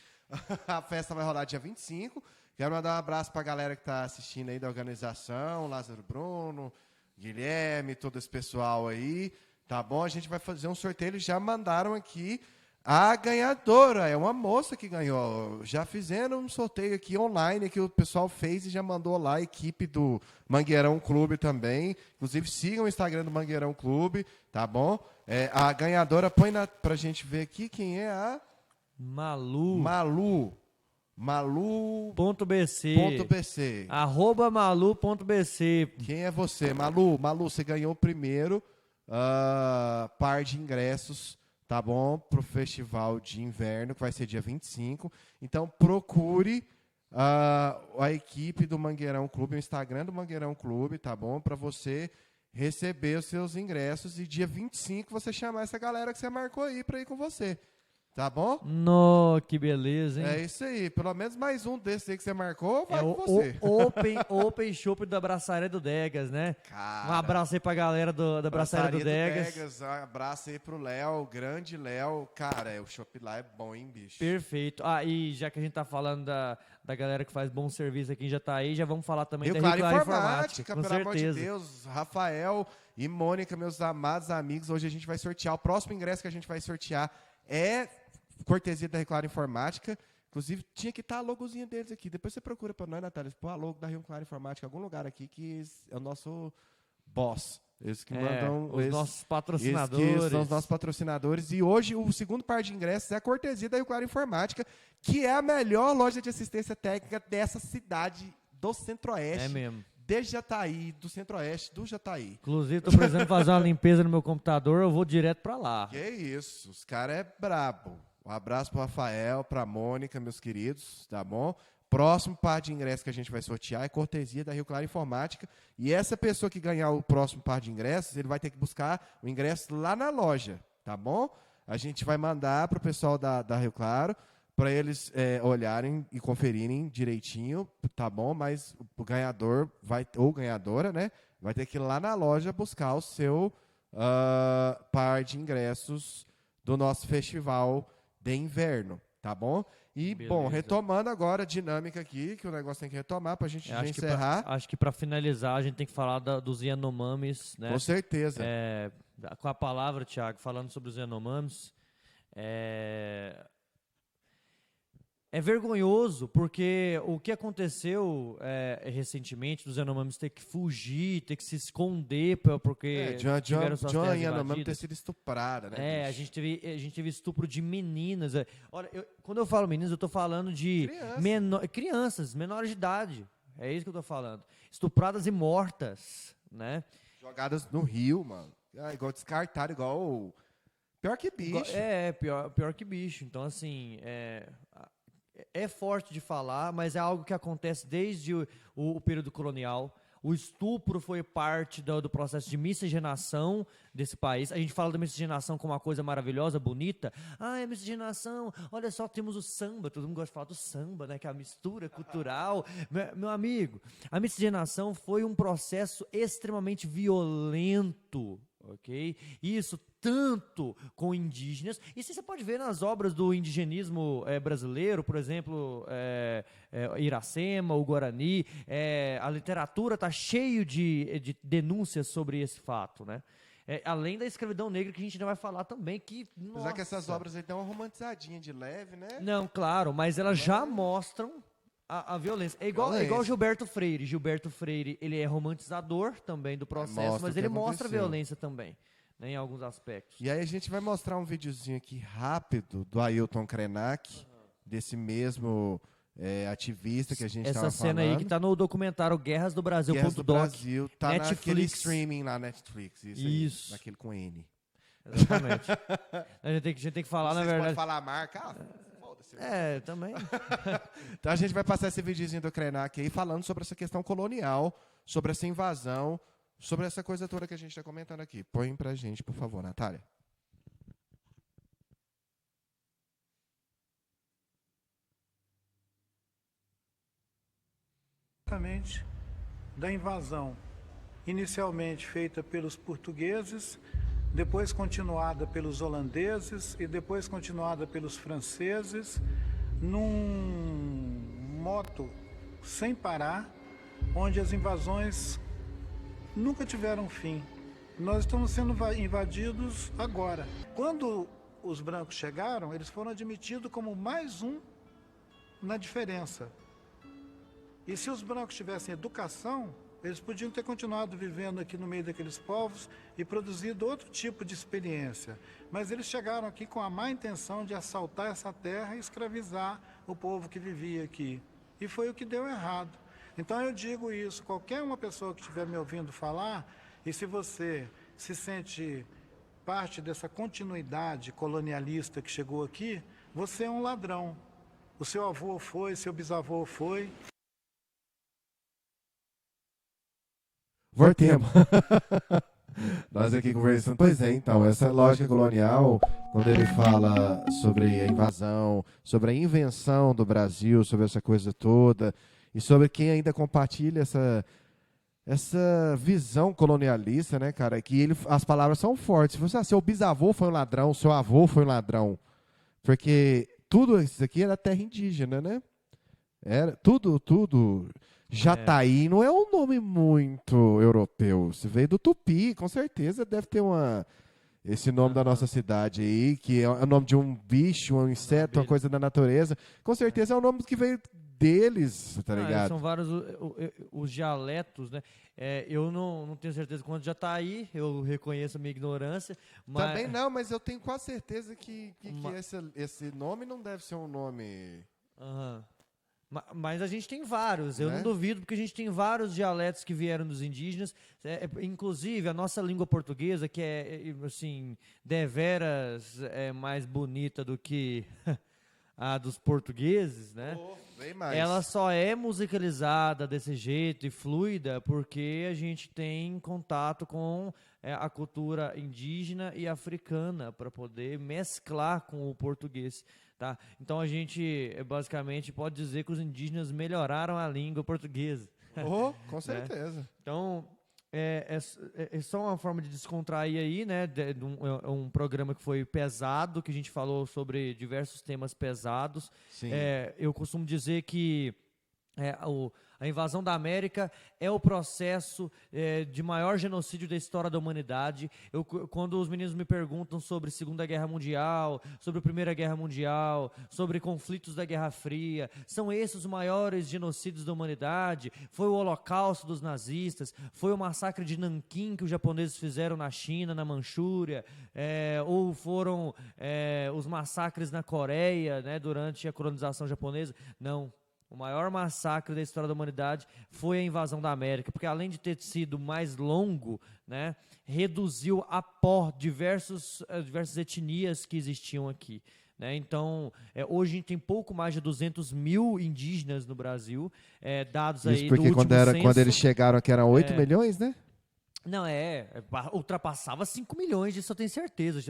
A festa vai rolar dia 25. Quero mandar um abraço para a galera que está assistindo aí da organização, Lázaro Bruno, Guilherme, todo esse pessoal aí, tá bom? A gente vai fazer um sorteio, eles já mandaram aqui a ganhadora, é uma moça que ganhou. Já fizeram um sorteio aqui online que o pessoal fez e já mandou lá a equipe do Mangueirão Clube também. Inclusive, sigam o Instagram do Mangueirão Clube, tá bom? A ganhadora, põe pra gente ver aqui quem é a... Malu.bc. @malu.bc. Quem é você? Malu, você ganhou o primeiro par de ingressos, tá bom? Pro Festival de Inverno, que vai ser dia 25. Então, procure a equipe do Mangueirão Clube, o Instagram do Mangueirão Clube, tá bom? Para você receber os seus ingressos e dia 25 você chamar essa galera que você marcou aí para ir com você. Tá bom? Que beleza, hein? É isso aí. Pelo menos mais um desses aí que você marcou, vai com você. Open Shop da Braçaria do Degas, né? Cara, um abraço aí pra galera da Braçaria do Degas. Um abraço aí pro Léo, grande Léo. Cara, o shopping lá é bom, hein, bicho? Perfeito. E já que a gente tá falando da galera que faz bom serviço aqui, já tá aí, já vamos falar também da Rio Claro Informática. Pelo amor de Deus. Rafael e Mônica, meus amados amigos, hoje a gente vai sortear. O próximo ingresso que a gente vai sortear é cortesia da Rio Claro Informática. Inclusive, tinha que estar a logozinha deles aqui. Depois você procura para nós, Natália, pô, a logo da Rio Claro Informática em algum lugar aqui, que é o nosso boss. Eles que mandam... Os nossos patrocinadores. Que são os nossos patrocinadores. E hoje, o segundo par de ingressos é a cortesia da Rio Claro Informática, que é a melhor loja de assistência técnica dessa cidade do Centro-Oeste. É mesmo. De Jataí, do Centro-Oeste, do Jataí. Inclusive, tô precisando fazer uma limpeza no meu computador, eu vou direto para lá. Que isso, os caras é brabo. Um abraço pro Rafael, pra Mônica, meus queridos, tá bom? Próximo par de ingressos que a gente vai sortear é cortesia da Rio Claro Informática. E essa pessoa que ganhar o próximo par de ingressos, ele vai ter que buscar o ingresso lá na loja, tá bom? A gente vai mandar pro pessoal da Rio Claro, para eles olharem e conferirem direitinho, tá bom? Mas o ganhador, ou ganhadora, né? Vai ter que ir lá na loja buscar o seu par de ingressos do nosso festival de inverno, tá bom? E, Beleza. Bom, retomando agora a dinâmica aqui, que o negócio tem que retomar para a gente já encerrar. Acho que para finalizar, a gente tem que falar dos Yanomamis, né? Com certeza. Com a palavra, Thiago, falando sobre os Yanomamis, é vergonhoso, porque o que aconteceu recentemente dos Yanomamis ter que fugir, ter que se esconder, porque tiveram suas terras Yanomami ter invadidas. sido estuprada, né? A gente teve estupro de meninas. Olha, quando eu falo meninas, eu estou falando de crianças, menores de idade. É isso que eu estou falando. Estupradas e mortas, né? Jogadas no rio, mano. Igual descartaram, igual... Pior que bicho. Pior que bicho. Então, assim... É forte de falar, mas é algo que acontece desde o período colonial. O estupro foi parte do processo de miscigenação desse país. A gente fala da miscigenação como uma coisa maravilhosa, bonita. É miscigenação. Olha só, temos o samba. Todo mundo gosta de falar do samba, né? Que é a mistura cultural. Meu amigo, a miscigenação foi um processo extremamente violento, ok? Isso tanto com indígenas, e você pode ver nas obras do indigenismo brasileiro, por exemplo, Iracema, o Guarani, a literatura está cheio de denúncias sobre esse fato, né? Além da escravidão negra, que a gente ainda vai falar também, que... Apesar que essas obras aí dão uma romantizadinha de leve, né? Não, claro, mas elas já mostram a violência. É igual Gilberto Freire. Gilberto Freire, ele é romantizador também do processo, mas ele mostra a violência também, né, em alguns aspectos. E aí a gente vai mostrar um videozinho aqui rápido do Ailton Krenak, desse mesmo ativista que a gente estava falando. Essa cena aí que está no documentário Guerras do Brasil. Guerras do Brasil, tá Netflix. Naquele streaming lá, Netflix. Isso. Naquele com N. Exatamente. a gente tem que falar, na verdade... Pode falar a marca? Foda-se. Também. Então a gente vai passar esse videozinho do Krenak aí falando sobre essa questão colonial, sobre essa invasão, sobre essa coisa toda que a gente está comentando aqui. Põe pra gente, por favor, Natália. Exatamente da invasão, inicialmente feita pelos portugueses, depois continuada pelos holandeses e depois continuada pelos franceses, num moto sem parar, onde as invasões nunca tiveram fim. Nós estamos sendo invadidos agora. Quando os brancos chegaram, eles foram admitidos como mais um na diferença. E se os brancos tivessem educação, eles podiam ter continuado vivendo aqui no meio daqueles povos e produzido outro tipo de experiência. Mas eles chegaram aqui com a má intenção de assaltar essa terra e escravizar o povo que vivia aqui. E foi o que deu errado. Então eu digo isso, qualquer uma pessoa que estiver me ouvindo falar, e se você se sente parte dessa continuidade colonialista que chegou aqui, você é um ladrão. O seu avô foi, seu bisavô foi. Voltemos. Nós aqui conversando. Pois é, então, essa lógica colonial, quando ele fala sobre a invasão, sobre a invenção do Brasil, sobre essa coisa toda, e sobre quem ainda compartilha essa visão colonialista, né, cara, que as palavras são fortes. Você, seu bisavô foi um ladrão, seu avô foi um ladrão. Porque tudo isso aqui era terra indígena, né? Era tudo. Jataí não é um nome muito europeu. Se veio do Tupi, com certeza deve ter uma... esse nome da nossa cidade aí, que é o nome de um bicho, um inseto, uma coisa da natureza, com certeza é o nome que veio deles, tá ligado? São vários os dialetos, né? Eu não tenho certeza quando já está aí, eu reconheço a minha ignorância. Mas... Também não, mas eu tenho quase certeza que esse nome não deve ser um nome... Uhum. Mas a gente tem vários, eu né? não duvido, porque a gente tem vários dialetos que vieram dos indígenas, inclusive a nossa língua portuguesa, que é, assim, deveras mais bonita do que a dos portugueses, né? Bem mais. Ela só é musicalizada desse jeito e fluida porque a gente tem contato com a cultura indígena e africana para poder mesclar com o português. Tá? Então a gente basicamente pode dizer que os indígenas melhoraram a língua portuguesa. Com certeza. Então é só uma forma de descontrair aí, né? Um programa que foi pesado, que a gente falou sobre diversos temas pesados. Sim. Eu costumo dizer que a invasão da América é o processo de maior genocídio da história da humanidade. Quando os meninos me perguntam sobre Segunda Guerra Mundial, sobre a Primeira Guerra Mundial, sobre conflitos da Guerra Fria, são esses os maiores genocídios da humanidade? Foi o Holocausto dos nazistas? Foi o massacre de Nanquim que os japoneses fizeram na China, na Manchúria? Ou foram os massacres na Coreia, né, durante a colonização japonesa? Não. O maior massacre da história da humanidade foi a invasão da América, porque além de ter sido mais longo, né, reduziu a pó diversas etnias que existiam aqui. Né? Então, hoje a gente tem pouco mais de 200 mil indígenas no Brasil, dados Isso aí porque do último censo. quando eles chegaram aqui eram 8 milhões, né? Não, ultrapassava 5 milhões, disso eu tenho certeza.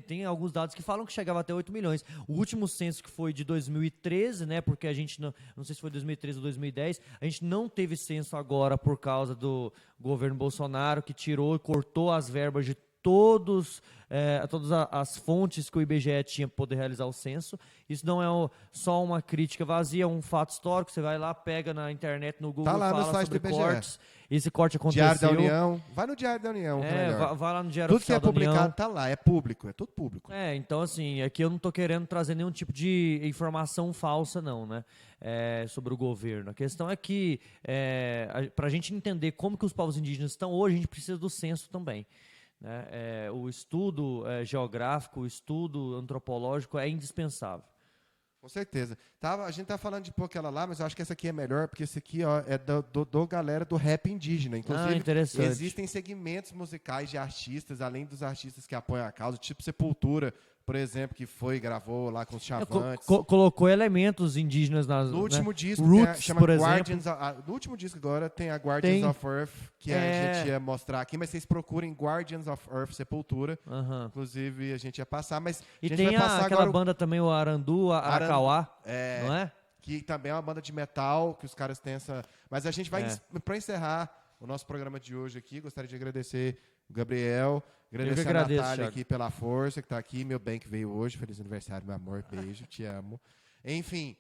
Tem alguns dados que falam que chegava até 8 milhões. O último censo, que foi de 2013, né, porque a gente não sei se foi 2013 ou 2010, a gente não teve censo agora por causa do governo Bolsonaro, que tirou e cortou as verbas de todas as fontes que o IBGE tinha para poder realizar o censo. Isso não é só uma crítica vazia, é um fato histórico. Você vai lá, pega na internet, no Google, lá no fala site sobre do IBGE. Cortes. Esse corte aconteceu. Diário da União. Vai no Diário da União. Vai lá no Diário Tudo que é Oficial da União. publicado tá lá, é público, é tudo público. Então assim, aqui eu não estou querendo trazer nenhum tipo de informação falsa, não, né? Sobre o governo. A questão é que, para a gente entender como que os povos indígenas estão hoje, a gente precisa do censo também. Né? O estudo geográfico, o estudo antropológico é indispensável. Com certeza. A gente tá falando de pôr aquela lá, mas eu acho que essa aqui é melhor, porque esse aqui é do galera do rap indígena. Inclusive, interessante. Existem segmentos musicais de artistas, além dos artistas que apoiam a causa, tipo Sepultura, por exemplo, que gravou lá com os Chavantes. Colocou elementos indígenas nas... No último disco, Roots, chama por Guardians. No último disco agora tem a Guardians of Earth, que a gente ia mostrar aqui, mas vocês procurem Guardians of Earth Sepultura. Inclusive, a gente ia passar, mas e a gente tem vai passar aquela agora banda também, o Arandu, Aracauá, não é? Que também é uma banda de metal, que os caras têm essa... Mas a gente vai, para encerrar o nosso programa de hoje aqui, gostaria de agradecer o Gabriel, agradecer a Natália, Thiago, aqui pela força, que está aqui, meu bem que veio hoje. Feliz aniversário, meu amor, beijo, te amo. Enfim,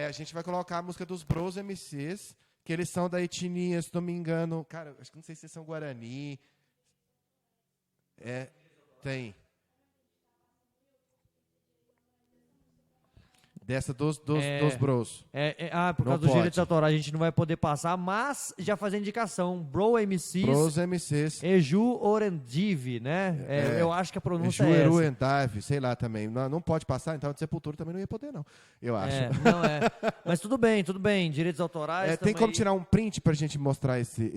a gente vai colocar a música dos Bros MCs, que eles são da etnia, se não me engano, cara, acho que não sei se são Guarani. Tem. Dessa dos Bros. Por causa dos direitos autorais a gente não vai poder passar, mas já fazer indicação. Bros MCs. Eju Orendive, né? Eu acho que a pronúncia é essa. Eju sei lá também. Não pode passar, então de Sepultura também não ia poder, não. Eu acho. Mas tudo bem. Direitos autorais. Tem como tirar um print pra gente mostrar esse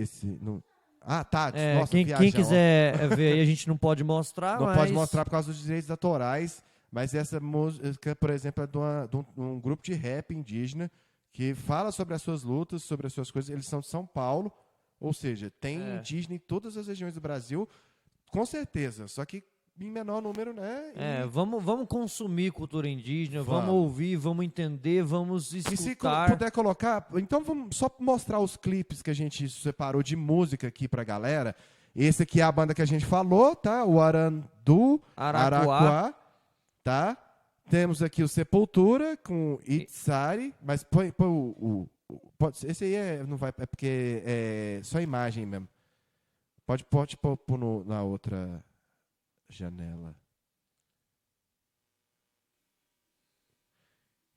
tá. Nossa, quem quiser ver aí, a gente não pode mostrar. Não pode mostrar por causa dos direitos autorais. Mas essa música, por exemplo, é de um grupo de rap indígena que fala sobre as suas lutas, sobre as suas coisas. Eles são de São Paulo, ou seja, tem indígena em todas as regiões do Brasil, com certeza. Só que em menor número, né? Vamos consumir cultura indígena, vamos ouvir, vamos entender, vamos escutar. E se puder colocar, então vamos só mostrar os clipes que a gente separou de música aqui pra galera. Esse aqui é a banda que a gente falou, tá? O Arandu, Araquá. Tá? Temos aqui o Sepultura com Itzari, mas põe esse aí não vai, é porque é só imagem mesmo. Pode pôr na outra. janela.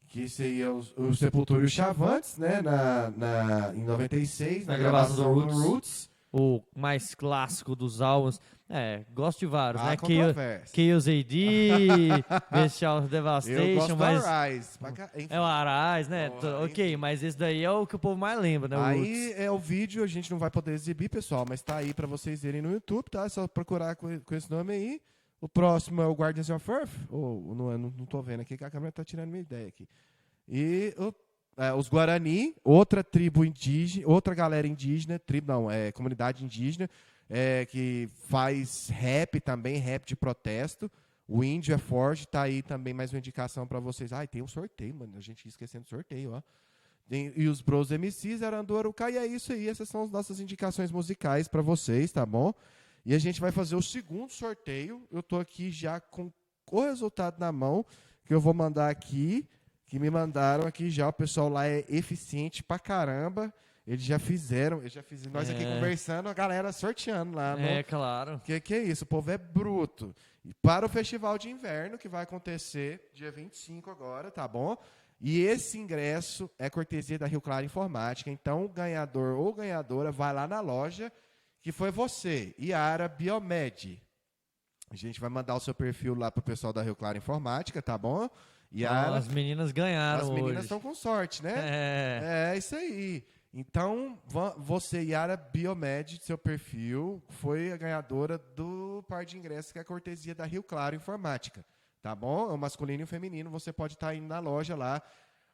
Que seria o Sepultura e os Chavantes, né? Em 96, na gravação do Roots. O mais clássico dos álbuns. Gosto de vários, né? Controvérsia. Chaos AD, Bestial Eu Devastation, gosto mas... do Arise. É o Arise, né? Porra, Ok, mas esse daí é o que o povo mais lembra, né? O Aí Roots. é o vídeo, a gente não vai poder exibir, pessoal, mas tá aí pra vocês verem no YouTube, tá? É só procurar com esse nome aí. O próximo é o Guardians of Earth. Não tô vendo aqui, que a câmera tá tirando minha ideia aqui. E os Guarani, outra tribo indígena, outra galera indígena, comunidade indígena, que faz rap também, rap de protesto. O índio é forte, tá aí também mais uma indicação pra vocês. Tem um sorteio, mano, a gente ia esquecendo do sorteio, ó. E os Bros MCs, Arandu Arucá, e é isso aí, essas são as nossas indicações musicais pra vocês, tá bom? E a gente vai fazer o segundo sorteio, eu tô aqui já com o resultado na mão, que eu vou mandar aqui, que me mandaram aqui já, o pessoal lá é eficiente pra caramba, eles já fizeram, nós aqui conversando, a galera sorteando lá. Claro. Que é isso, o povo é bruto. E para o Festival de Inverno, que vai acontecer dia 25 agora, tá bom? E esse ingresso é cortesia da Rio Claro Informática, então o ganhador ou ganhadora vai lá na loja, que foi você, Yara Biomed. A gente vai mandar o seu perfil lá pro pessoal da Rio Claro Informática, tá bom? Yara, as meninas ganharam as meninas hoje. estão com sorte, né? É isso aí. Então, você, Yara Biomed, seu perfil, foi a ganhadora do par de ingressos, que é a cortesia da Rio Claro Informática. Tá bom? É o masculino e o feminino, você pode estar indo na loja lá.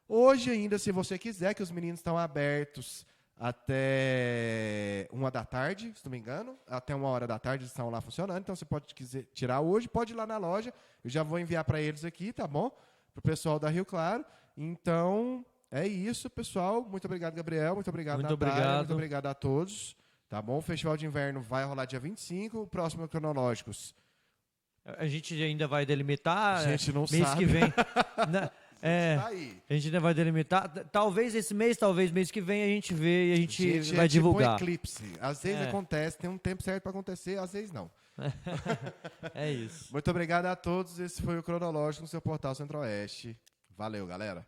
Hoje ainda, se você quiser, que os meninos estão abertos até 1 da tarde, se não me engano. Até 1 hora da tarde eles estão lá funcionando. Então, você pode quiser tirar hoje, pode ir lá na loja. Eu já vou enviar para eles aqui, tá bom? Para o pessoal da Rio Claro. Então, é isso, pessoal. Muito obrigado, Gabriel. Muito obrigado, Natália. Muito obrigado a todos. Tá bom? O Festival de Inverno vai rolar dia 25. O próximo é Cronológicos. A gente ainda vai delimitar. A gente não mês sabe. Que vem. Tá aí. A gente ainda vai delimitar. Talvez esse mês, talvez mês que vem a gente vê e a gente vai tipo divulgar. Um eclipse. Às vezes acontece, tem um tempo certo para acontecer, às vezes não. É isso. Muito obrigado a todos. Esse foi o Cronológico no seu portal Centro-Oeste. Valeu, galera.